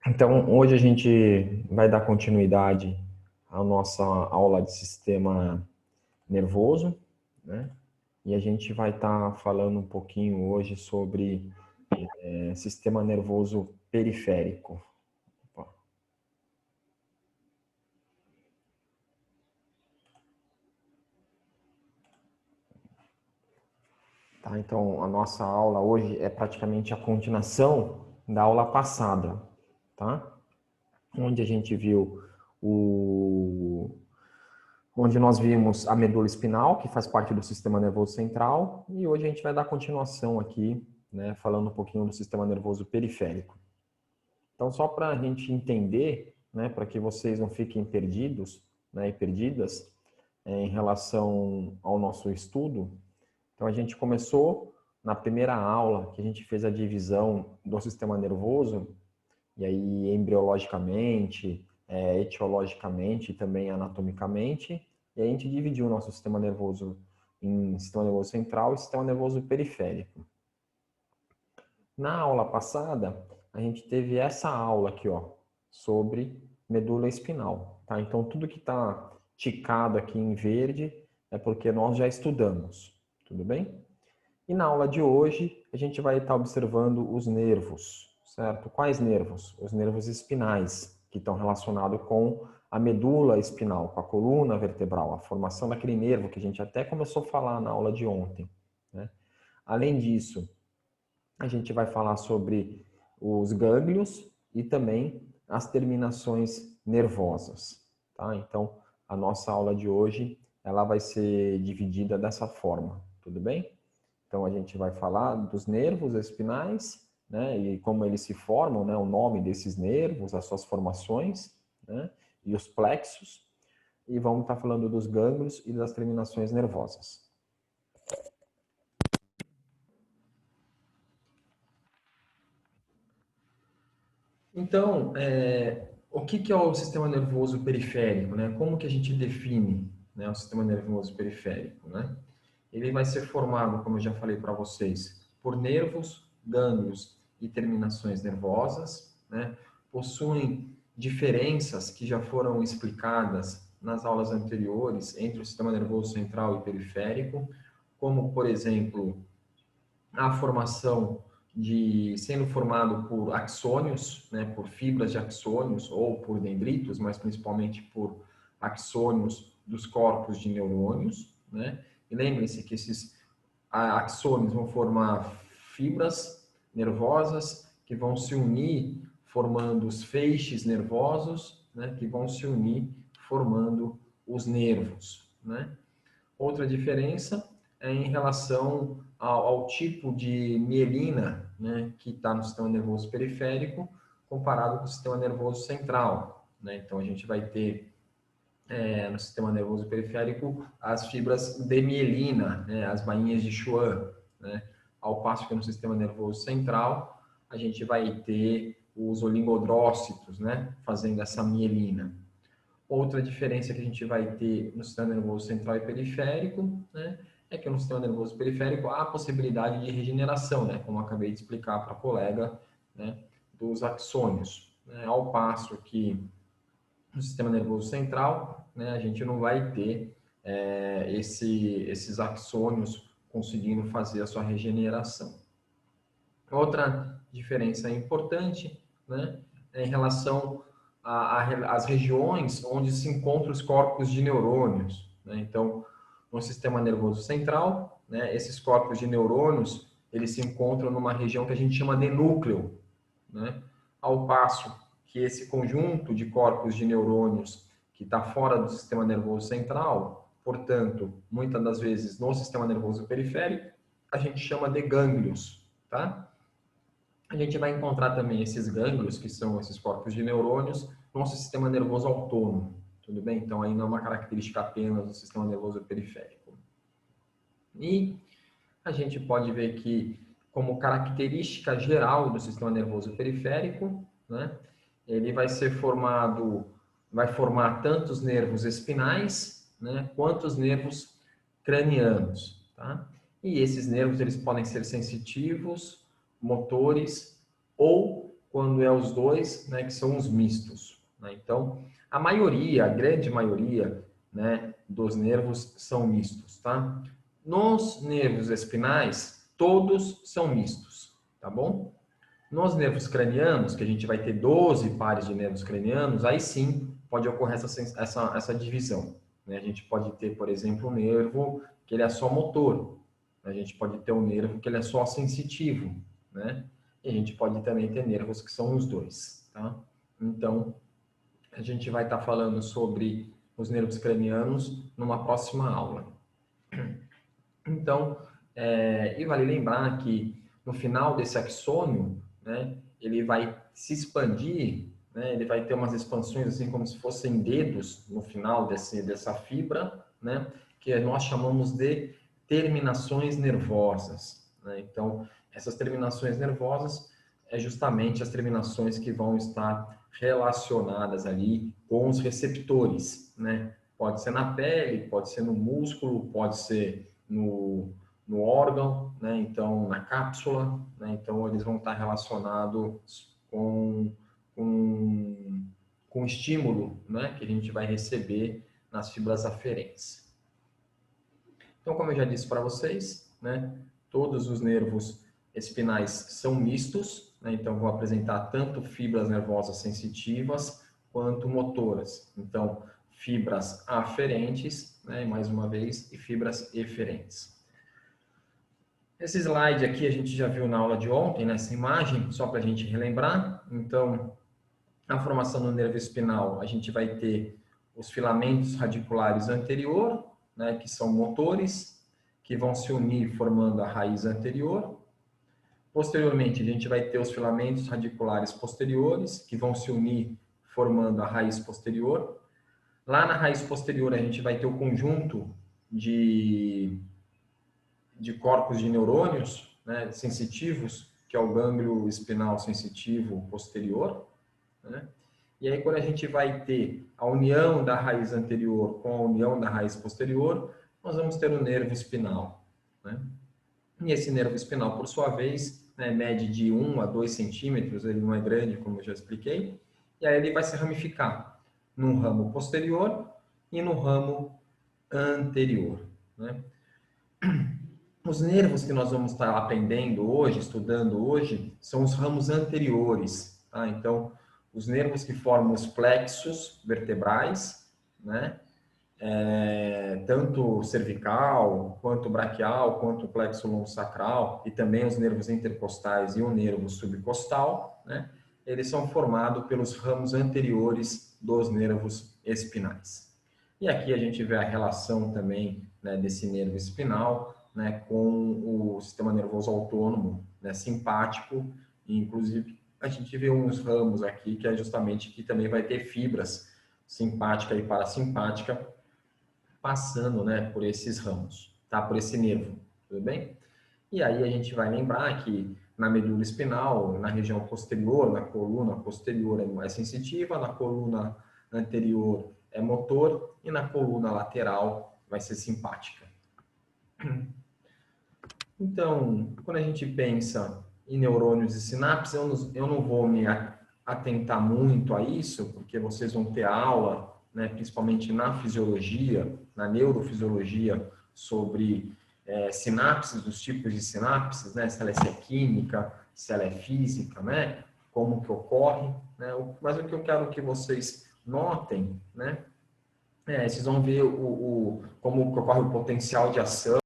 Então, hoje a gente vai dar continuidade à nossa aula de sistema nervoso, né? E a gente vai estar falando um pouquinho hoje sobre sistema nervoso periférico. Opa. Tá, então, a nossa aula hoje é praticamente a continuação da aula passada, tá? Onde a gente viu o onde nós vimos a medula espinal, que faz parte do sistema nervoso central, e hoje a gente vai dar continuação aqui, né, falando um pouquinho do sistema nervoso periférico. Então, só para a gente entender, né, para que vocês não fiquem perdidos, né, e perdidas em relação ao nosso estudo, então a gente começou na primeira aula, que a gente fez a divisão do sistema nervoso, e aí embriologicamente, etiologicamente e também anatomicamente, e a gente dividiu o nosso sistema nervoso em sistema nervoso central e sistema nervoso periférico. Na aula passada, a gente teve essa aula aqui, ó, sobre medula espinal, tá? Então, tudo que está ticado aqui em verde é porque nós já estudamos, tudo bem? E na aula de hoje, a gente vai estar observando os nervos, certo? Quais nervos? Os nervos espinais, que estão relacionados com a medula espinal, com a coluna vertebral, a formação daquele nervo que a gente até começou a falar na aula de ontem, né? Além disso, a gente vai falar sobre os gânglios e também as terminações nervosas, tá? Então, a nossa aula de hoje, ela vai ser dividida dessa forma, tudo bem? Então, a gente vai falar dos nervos espinais, né, e como eles se formam, né, o nome desses nervos, as suas formações, né, e os plexos, e vamos estar falando dos gânglios e das terminações nervosas. Então, o que é o sistema nervoso periférico, né? Como que a gente define, né, o sistema nervoso periférico, né? Ele vai ser formado, como eu já falei para vocês, por nervos, gânglios e terminações nervosas, né? Possuem diferenças que já foram explicadas nas aulas anteriores entre o sistema nervoso central e periférico, como, por exemplo, a formação sendo formado por axônios, né, por fibras de axônios ou por dendritos, mas principalmente por axônios dos corpos de neurônios, né? E lembrem-se que esses axônios vão formar fibras nervosas que vão se unir formando os feixes nervosos, né, que vão se unir formando os nervos, né? Outra diferença é em relação ao tipo de mielina, né, que está no sistema nervoso periférico, comparado com o sistema nervoso central, né? Então, a gente vai ter no sistema nervoso periférico as fibras de mielina, né, as bainhas de Schwann, né? Ao passo que no sistema nervoso central a gente vai ter os oligodrócitos, né, fazendo essa mielina. Outra diferença que a gente vai ter no sistema nervoso central e periférico, né, é que no sistema nervoso periférico há a possibilidade de regeneração, né, como eu acabei de explicar para a colega, né, dos axônios, né, ao passo que no sistema nervoso central, né, a gente não vai ter esses axônios conseguindo fazer a sua regeneração. Outra diferença importante, né, é em relação às regiões onde se encontram os corpos de neurônios, né? Então, no sistema nervoso central, né, esses corpos de neurônios, eles se encontram numa região que a gente chama de núcleo, né? Ao passo que esse conjunto de corpos de neurônios que está fora do sistema nervoso central, portanto, muitas das vezes no sistema nervoso periférico, a gente chama de gânglios, tá? A gente vai encontrar também esses gânglios, que são esses corpos de neurônios, no nosso sistema nervoso autônomo, tudo bem? Então, aí não é uma característica apenas do sistema nervoso periférico. E a gente pode ver que, como característica geral do sistema nervoso periférico, né, ele vai formar tanto os nervos espinais, né, quanto os nervos cranianos, tá? E esses nervos, eles podem ser sensitivos, motores ou quando é os dois, né, que são os mistos, né? Então, a maioria, a grande maioria, né, dos nervos são mistos, tá? Nos nervos espinais, todos são mistos, tá bom? Nos nervos cranianos, que a gente vai ter 12 pares de nervos cranianos, aí sim pode ocorrer essa divisão, né? A gente pode ter, por exemplo, um nervo que ele é só motor, a gente pode ter um nervo que ele é só sensitivo, né? E a gente pode também ter nervos que são os dois, tá? Então, a gente vai estar falando sobre os nervos cranianos numa próxima aula. Então, e vale lembrar que no final desse axônio, né, ele vai se expandir, né, ele vai ter umas expansões assim como se fossem dedos no final dessa fibra, né, que nós chamamos de terminações nervosas, né? Então, essas terminações nervosas é justamente as terminações que vão estar relacionadas ali com os receptores, né? Pode ser na pele, pode ser no músculo, pode ser no órgão, né? Então na cápsula, né? Então eles vão estar relacionados com, com estímulo, né? Que a gente vai receber nas fibras aferentes. Então, como eu já disse para vocês, né? Todos os nervos espinais são mistos, né? Então vou apresentar tanto fibras nervosas sensitivas quanto motoras. Então, fibras aferentes, né? Mais uma vez, e fibras eferentes. Esse slide aqui a gente já viu na aula de ontem, nessa imagem, só para a gente relembrar. Então, a formação do nervo espinal, a gente vai ter os filamentos radiculares anterior, né, que são motores, que vão se unir formando a raiz anterior. Posteriormente, a gente vai ter os filamentos radiculares posteriores, que vão se unir formando a raiz posterior. Lá na raiz posterior, a gente vai ter o conjunto de corpos de neurônios, né, sensitivos, que é o gânglio espinal sensitivo posterior, né? E aí, quando a gente vai ter a união da raiz anterior com a união da raiz posterior, nós vamos ter o nervo espinal, né? E esse nervo espinal, por sua vez, né, mede de 1 a 2 centímetros, ele não é grande, como eu já expliquei, e aí ele vai se ramificar no ramo posterior e no ramo anterior, né? Os nervos que nós vamos estar aprendendo hoje, estudando hoje, são os ramos anteriores, tá? Então, os nervos que formam os plexos vertebrais, né? Tanto cervical, quanto braquial, quanto o plexo lombosacral, e também os nervos intercostais e o nervo subcostal, né? Eles são formados pelos ramos anteriores dos nervos espinais. E aqui a gente vê a relação também, né, desse nervo espinal, né, com o sistema nervoso autônomo, né, simpático, e inclusive a gente vê uns ramos aqui que é justamente que também vai ter fibras simpática e parasimpática passando, né, por esses ramos, tá? Por esse nervo, tudo bem? E aí a gente vai lembrar que na medula espinal, na região posterior, na coluna posterior é mais sensitiva, na coluna anterior é motor e na coluna lateral vai ser simpática. Então, quando a gente pensa em neurônios e sinapses, eu não vou me atentar muito a isso, porque vocês vão ter aula, né, principalmente na fisiologia, na neurofisiologia, sobre sinapses, dos tipos de sinapses, né, se ela é química, se ela é física, né, como que ocorre, né, mas o que eu quero que vocês notem, né, vocês vão ver como que ocorre o potencial de ação,